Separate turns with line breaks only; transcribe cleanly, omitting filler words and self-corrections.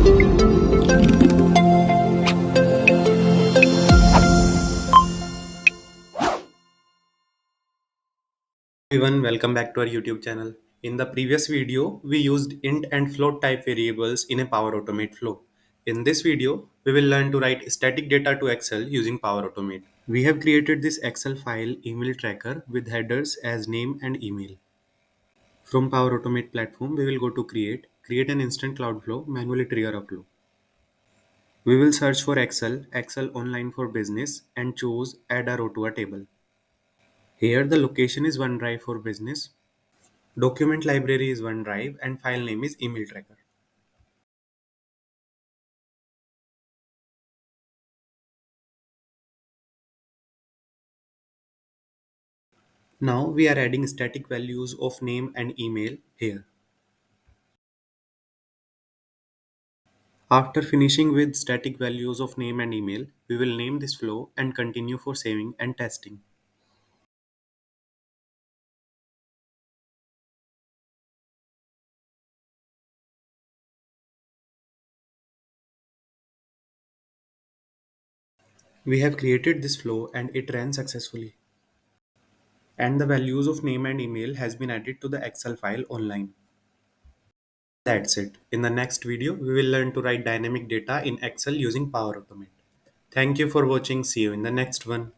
Everyone, welcome back to our YouTube channel. In the previous video, we used int and float type variables in a Power Automate flow. In this video, we will learn to write static data to Excel using Power Automate. We have created this Excel file email tracker with headers as name and email. From Power Automate platform, we will go to create an instant cloud flow, manually trigger a flow. We will search for Excel online for business and choose add a row to a table. Here the location is OneDrive for business. Document library is OneDrive and file name is email tracker. Now we are adding static values of name and email here. After finishing with static values of name and email, we will name this flow and continue for saving and testing. We have created this flow and it ran successfully. And the values of name and email has been added to the Excel file online. That's it. In the next video, we will learn to write dynamic data in Excel using Power Automate. Thank you for watching. See you in the next one.